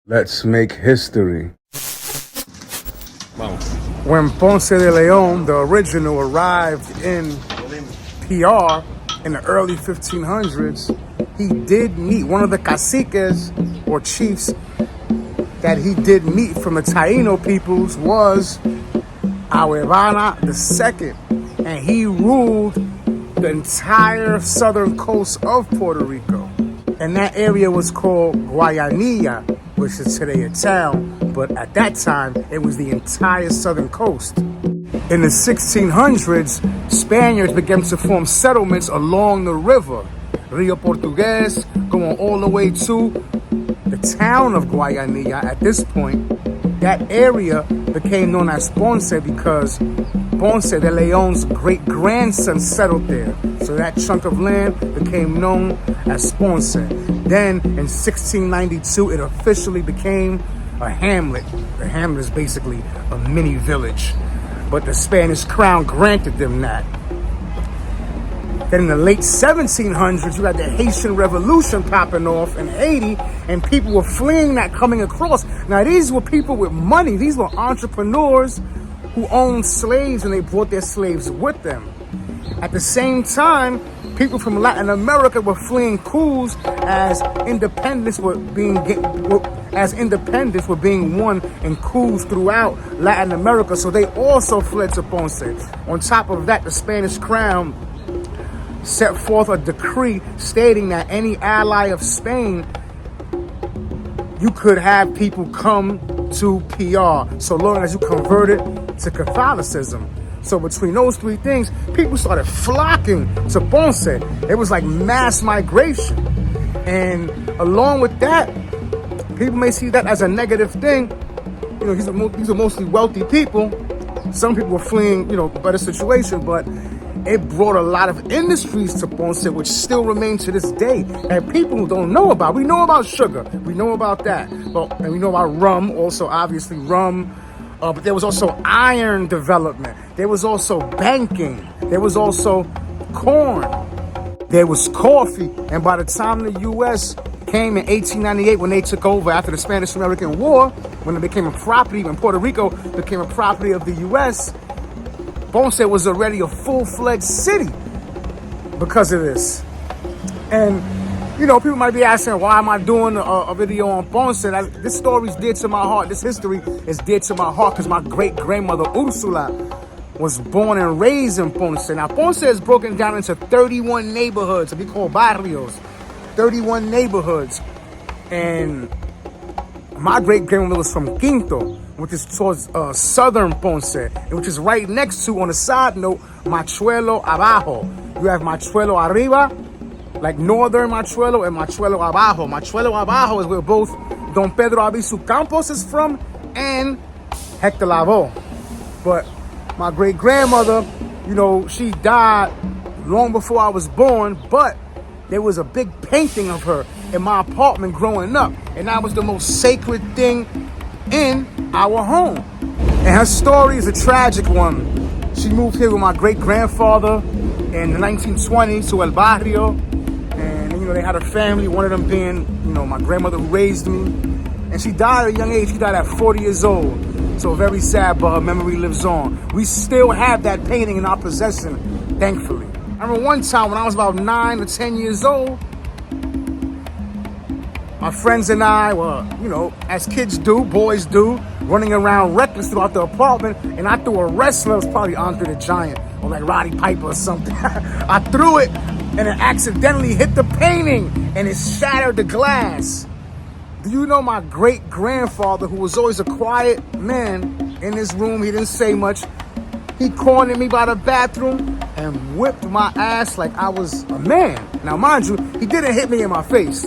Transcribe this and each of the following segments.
Let's make history. Vamos. When Ponce de Leon, the original, arrived in PR in the early 1500s, he did meet one of the caciques or chiefs that he did meet from the Taino peoples was Auebana II, and he ruled the entire southern coast of Puerto Rico. And that area was called Guayanilla, which is today a town, but at that time, it was the entire southern coast. In the 1600s, Spaniards began to form settlements along the river, Rio Portugues, going all the way to the town of Guayanilla. At this point, that area became known as Ponce because Ponce de Leon's great-grandson settled there. So that chunk of land became known as Ponce. Then, in 1692, it officially became a hamlet. The hamlet is basically a mini village. But the Spanish crown granted them that. Then in the late 1700s, you had the Haitian Revolution popping off in Haiti, and people were fleeing that coming across. Now, these were people with money. These were entrepreneurs who owned slaves, and they brought their slaves with them. At the same time, people from Latin America were fleeing coups as independence were being won in coups throughout Latin America. So they also fled to Ponce. On top of that, the Spanish crown set forth a decree stating that any ally of Spain, you could have people come to PR so long as you converted to Catholicism. So between those three things, people started flocking to Ponce. It was like mass migration. And along with that, people may see that as a negative thing. You know, these are mostly wealthy people. Some people were fleeing, a better situation, but it brought a lot of industries to Ponce, which still remain to this day, and people don't know about. We know about sugar. We know about that. And we know about rum, also, obviously, rum. But there was also iron development. There was also banking. There was also corn. There was coffee. And by the time the U.S. came in 1898, when they took over after the Spanish-American War, when it became a property, when Puerto Rico became a property of the U.S., Ponce was already a full-fledged city because of this. And, people might be asking, why am I doing a video on Ponce? This story is dear to my heart. This history is dear to my heart because my great-grandmother, Ursula, was born and raised in Ponce. Now, Ponce is broken down into 31 neighborhoods, we call barrios, 31 neighborhoods. And my great-grandmother was from Quinto, which is towards southern Ponce, which is right next to, on a side note, Machuelo Abajo. You have Machuelo Arriba, like northern Machuelo, and Machuelo Abajo. Machuelo Abajo is where both Don Pedro Abisu Campos is from and Hector Lavoe. But my great-grandmother, she died long before I was born, but there was a big painting of her in my apartment growing up, and that was the most sacred thing in our home. And her story is a tragic one. She moved here with my great-grandfather in the 1920s to El Barrio, and they had a family, one of them being, my grandmother who raised me, and she died at a young age. She died at 40 years old. So very sad, but her memory lives on. We still have that painting in our possession, thankfully. I remember one time when I was about 9 or 10 years old, my friends and I were, as kids do, boys do, running around reckless throughout the apartment, and I threw a wrestler. It was probably Andre the Giant or like Roddy Piper or something. I threw it, and it accidentally hit the painting, and it shattered the glass. Do you know my great-grandfather, who was always a quiet man in his room, he didn't say much, he cornered me by the bathroom and whipped my ass like I was a man. Now, mind you, he didn't hit me in my face,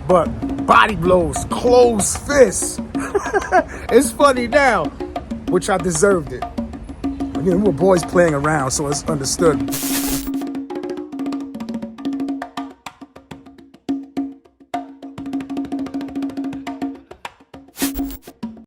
but body blows, closed fists. It's funny now, which I deserved it. We were boys playing around, so it's understood.